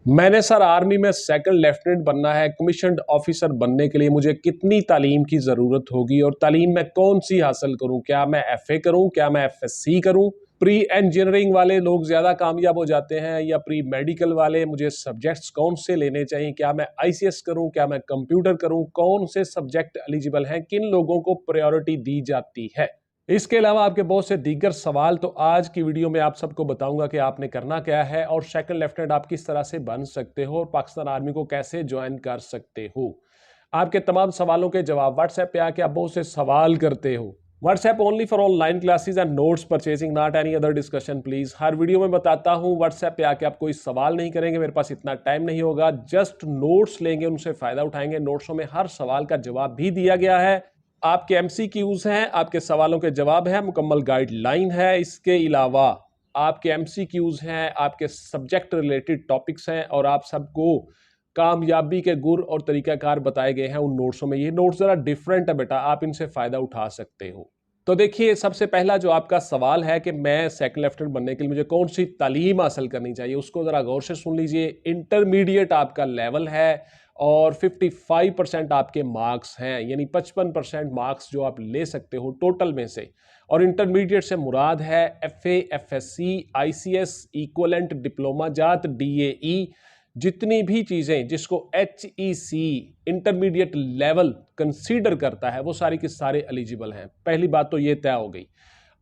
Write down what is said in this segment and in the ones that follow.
मैंने sir army में second lieutenant बनना है। कमीशन्ड ऑफिसर बनने के लिए मुझे कितनी तालीम की ज़रूरत होगी और तालीम मैं कौन सी हासिल करूं? क्या मैं एफए करूं? क्या मैं एफएससी करूं? प्री इंजीनियरिंग वाले लोग ज़्यादा कामयाब हो जाते हैं या प्री मेडिकल वाले? मुझे सब्जेक्ट्स कौन से लेने चाहिए? क्या मैं आईसीएस करूं? क्या मैं कंप्यूटर करूं? कौन से सब्जेक्ट एलिजिबल हैं? किन लोगों को प्रायोरिटी दी जाती है? इसके अलावा आपके बहुत से दीगर सवाल तो आज की वीडियो में आप सबको बताऊंगा कि आपने करना क्या है और सेकंड लेफ्टिनेंट आप किस तरह से बन सकते हो और पाकिस्तान आर्मी को कैसे ज्वाइन कर सकते हो। आपके तमाम सवालों के जवाब व्हाट्सएप पे आके आप बहुत से सवाल करते हो। WhatsApp only for online classes and notes purchasing, not any other discussion please. Her video में बताता हूं व्हाट्सएप पे आके आप कोई सवाल नहीं करेंगे, मेरे पास इतना टाइम नहीं होगा। जस्ट नोट्स लेंगे, उनसे फायदा उठाएंगे। नोट्सों में हर सवाल का जवाब भी दिया गया है। आपके एमसीक्यूज हैं, आपके सवालों के जवाब हैं, मुकम्मल गाइडलाइन है। इसके अलावा आपके एमसीक्यूज हैं, आपके सब्जेक्ट रिलेटेड टॉपिक्स हैं और आप सबको कामयाबी के गुर और तरीकाकार बताए गए हैं उन नोट्सों में। ये नोट्स जरा डिफरेंट है बेटा, आप इनसे फायदा उठा सकते हो। तो देखिए, सबसे पहला जो आपका सवाल है कि मैं सेकंड लेफ्टिनेंट बनने के लिए मुझे कौन सी तालीम हासिल करनी चाहिए, उसको जरा गौर से सुन लीजिए। इंटरमीडिएट आपका लेवल है और 55% आपके मार्क्स हैं, यानी 55% मार्क्स जो आप ले सकते हो टोटल में से। और इंटरमीडिएट से मुराद है FA, FSc, ICS, equivalent diploma जात, डीएई, जितनी भी चीजें जिसको एचईसी इंटरमीडिएट लेवल कंसीडर करता है वो सारी की सारे एलिजिबल हैं। पहली बात तो ये तय हो गई।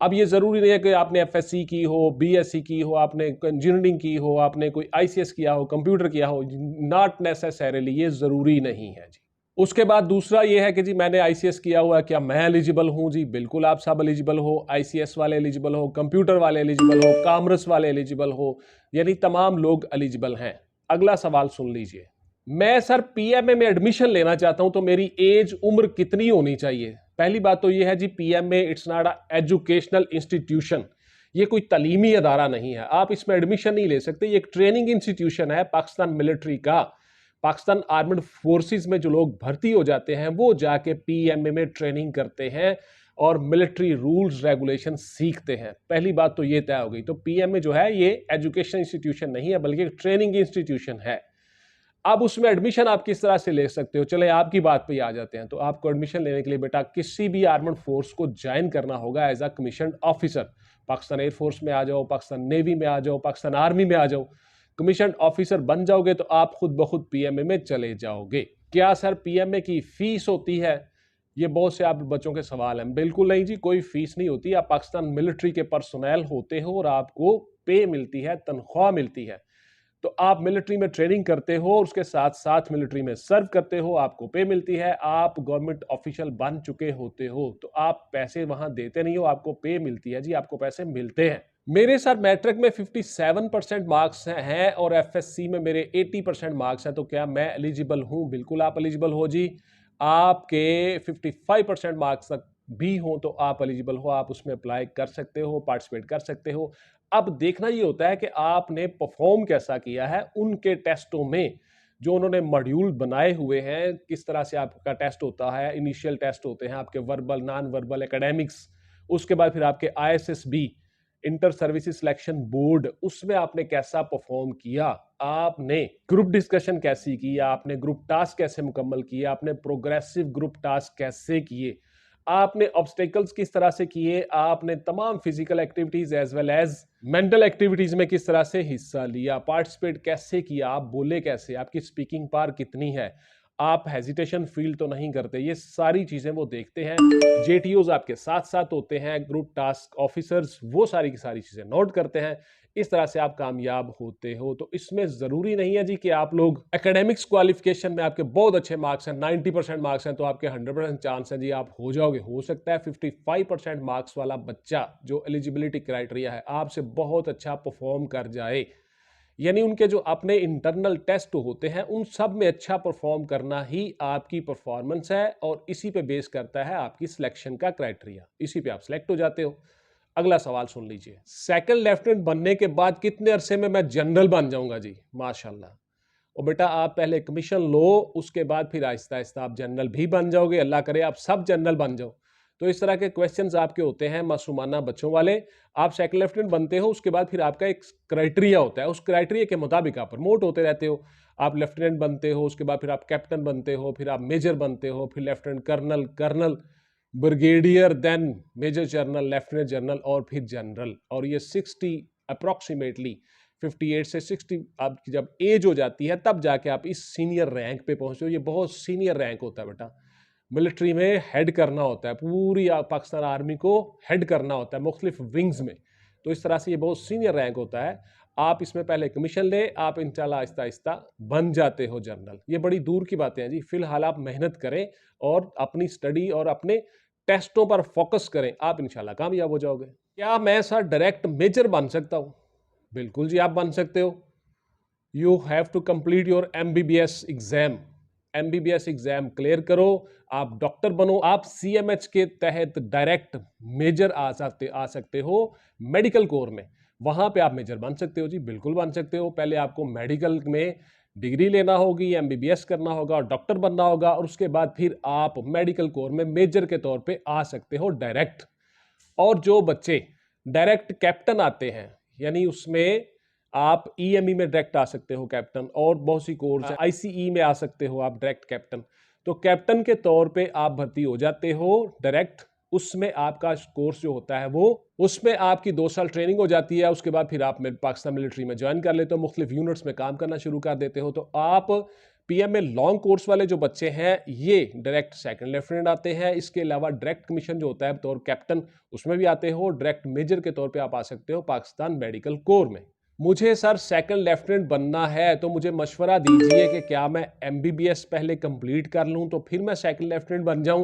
अब ये जरूरी नहीं है कि आपने एफएससी की हो, बीएससी की हो, आपने इंजीनियरिंग की हो, आपने कोई आईसीएस किया हो, कंप्यूटर किया हो, नॉट नेसेसरीली, ये जरूरी नहीं है जी। उसके बाद दूसरा ये है कि जी मैंने आईसीएस किया हुआ है, क्या मैं एलिजिबल हूं? जी बिल्कुल, आप सब एलिजिबल हो। आईसीएस वाले एलिजिबल हो, कंप्यूटर वाले एलिजिबल हो, कॉमर्स वाले एलिजिबल हो, यानी तमाम लोग एलिजिबल हैं। अगला सवाल सुन लीजिए। मैं सर पीएमए में एडमिशन लेना चाहता हूं तो मेरी एज, उम्र कितनी होनी चाहिए? पहली बात तो यह है जी, PMA it's not a educational institution. ये कोई तालीमी अदारा नहीं है, आप इसमें एडमिशन नहीं ले सकते। ये एक ट्रेनिंग इंस्टीट्यूशन है पाकिस्तान मिलिट्री का। पाकिस्तान आर्मड फोर्सेस में जो लोग भर्ती हो जाते हैं वो जाके पीएमए में ट्रेनिंग करते हैं और मिलिट्री रूल्स रेगुलेशन सीखते हैं। पहली बात तो ये तय हो गई। तो पीएमए जो है ये एजुकेशन इंस्टीट्यूशन नहीं है बल्कि एक ट्रेनिंग इंस्टीट्यूशन है। अब उसमें एडमिशन आप किस तरह से ले सकते हो, चले आपकी बात पे आ जाते हैं। तो आपको एडमिशन लेने के लिए बेटा किसी भी आर्मड फोर्स को ज्वाइन करना होगा as a commissioned officer. Pakistan air force में आ जाओ, पाकिस्तान नेवी में आ जाओ, पाकिस्तान आर्मी में आ जाओ, कमीशन्ड ऑफिसर बन जाओगे तो आप खुद ब खुद पीएमए में चले जाओगे। क्या सर पीएमए की फीस होती है? ये बहुत से आप बच्चों के सवाल हैं। बिल्कुल नहीं जी, कोई फीस नहीं होती। आप पाकिस्तान मिलिट्री के पर्सनल होते हो और आपको पे मिलती है, तनख्वाह मिलती है। तो आप मिलिट्री में ट्रेनिंग करते हो, उसके साथ साथ मिलिट्री में सर्व करते हो, आपको पे मिलती है, आप गवर्नमेंट ऑफिशियल बन चुके होते हो, तो आप पैसे वहां देते नहीं हो, आपको पे मिलती है जी, आपको पैसे मिलते हैं। मेरे साथ मैट्रिक में 57% मार्क्स हैं और एफएससी में मेरे 80% मार्क्स हैं। तो क्या मैं एलिजिबल हूं? बिल्कुल आप एलिजिबल हो जी। आपके 55% मार्क्स तक भी हो तो आप एलिजिबल हो, आप उसमें अप्लाई कर सकते हो, पार्टिसिपेट कर सकते हो। अब देखना ये होता है कि आपने परफॉर्म कैसा किया है उनके टेस्टों में। जो उन्होंने मॉड्यूल बनाए हुए हैं, किस तरह से आपका टेस्ट होता है। इनिशियल टेस्ट होते हैं आपके वर्बल, नॉन वर्बल, एकेडमिक्स, उसके बाद फिर आपके ISSB, inter services selection board, उसमें आपने कैसा परफॉर्म किया, आपने ग्रुप डिस्कशन कैसी की, आपने ग्रुप टास्क कैसे मुकम्मल किए, आपने प्रोग्रेसिव ग्रुप टास्क कैसे किए, आपने ऑब्स्टेकल्स किस तरह से किए, आपने तमाम physical activities as well as mental activities में किस तरह से हिस्सा लिया, पार्टिसिपेट कैसे किया, आप बोले कैसे, आपकी स्पीकिंग पावर कितनी है, आप हेजिटेशन फील तो नहीं करते, ये सारी चीजें वो देखते हैं। जेटीओज आपके साथ साथ होते हैं, ग्रुप टास्क ऑफिसर्स, वो सारी की सारी चीजें नोट करते हैं। इस तरह से आप कामयाब होते हो। तो इसमें जरूरी नहीं है जी कि आप लोग एकेडमिक्स क्वालिफिकेशन में आपके बहुत अच्छे मार्क्स हैं, 90% मार्क्स हैं तो आपके 100% चांस है जी आप हो जाओगे। हो सकता है 55% मार्क्स वाला बच्चा जो एलिजिबिलिटी क्राइटेरिया है आपसे बहुत अच्छा परफॉर्म कर जाए, यानी उनके जो अपने इंटरनल टेस्ट होते हैं उन सब में अच्छा परफॉर्म करना ही आपकी परफॉर्मेंस है और इसी पे बेस करता है आपकी सिलेक्शन का क्राइटेरिया, इसी पे आप सिलेक्ट हो जाते हो। अगला सवाल सुन लीजिए। सेकंड लेफ्टिनेंट बनने के बाद कितने अरसे में मैं जनरल बन जाऊंगा? जी माशाल्लाह। और बेटा आप पहले कमीशन लो, उसके बाद फिर आहिस्ता आहिस्ता आप जनरल भी बन जाओगे। अल्लाह करे आप सब जनरल बन जाओ। तो इस तरह के क्वेश्चंस आपके होते हैं मासूमाना बच्चों वाले। आप सेकंड लेफ्टिनेंट बनते हो, उसके बाद फिर आपका एक क्राइटेरिया होता है, उस क्राइटेरिया के मुताबिक आप प्रमोट होते रहते हो। आप लेफ्टिनेंट बनते हो, उसके बाद फिर आप कैप्टन बनते हो, फिर आप मेजर बनते हो, फिर lieutenant colonel, colonel, brigadier, then major general, lieutenant general और फिर जनरल। और ये 60 अप्रॉक्सीमेटली 58 से 60 आपकी जब एज हो जाती है तब जाके आप इस सीनियर रैंक पे पहुंचते हो। ये बहुत सीनियर रैंक होता है बेटा। मिलिट्री में हेड करना होता है, पूरी पाकिस्तान आर्मी को हेड करना होता है मुख्तलिफ विंग्स में। तो इस तरह से ये बहुत सीनियर रैंक होता है। आप इसमें पहले कमीशन ले, आप इंशाल्लाह आहिस्ता आहिस्ता बन जाते हो जनरल। ये बड़ी दूर की बातें हैं जी। फिलहाल आप मेहनत करें और अपनी स्टडी और अपने टेस्टों पर फोकस करें, आप इंशाल्लाह कामयाब हो जाओगे। क्या मैं सर डायरेक्ट मेजर बन सकता हूं? बिल्कुल जी, आप बन सकते हो। You have to complete your MBBS exam. MBBS exam clear करो, आप डॉक्टर बनो, आप CMH के तहत डायरेक्ट मेजर आ सकते हो मेडिकल कोर में। वहां पे आप मेजर बन सकते हो जी, बिल्कुल बन सकते हो। पहले आपको मेडिकल में डिग्री लेना होगी, MBBS करना होगा और डॉक्टर बनना होगा, और उसके बाद फिर आप मेडिकल कोर में मेजर के तौर पे आ सकते हो डायरेक्ट। और जो बच्चे डायरेक्ट कैप्टन आते हैं, यानी उसमें आप EME में डायरेक्ट आ सकते हो कैप्टन, और बहुत सी कोर्स है, ICE में आ सकते हो आप डायरेक्ट कैप्टन। तो कैप्टन के तौर पे आप भर्ती हो जाते हो डायरेक्ट। उसमें आपका कोर्स जो होता है वो, उसमें आपकी 2 साल ट्रेनिंग हो जाती है। उसके बाद फिर आप पाकिस्तान मिलिट्री में ज्वाइन कर लेते हो, मुख्तलिफ यूनिट्स में काम करना शुरू कर देते हो। तो आप PM में लॉन्ग कोर्स वाले जो बच्चे हैं ये डायरेक्ट सेकंड लेफ्टिनेंट आते हैं। इसके अलावा डायरेक्ट कमीशन जो होता है बतौर कैप्टन, उसमें भी आते हो। डायरेक्ट मेजर के तौर पे आप आ सकते हो पाकिस्तान मेडिकल कोर में। मुझे सर सेकंड लेफ्टिनेंट बनना है, तो मुझे मशवरा दीजिए कि क्या मैं MBBS पहले कंप्लीट कर लूं तो फिर मैं सेकंड लेफ्टिनेंट बन जाऊं,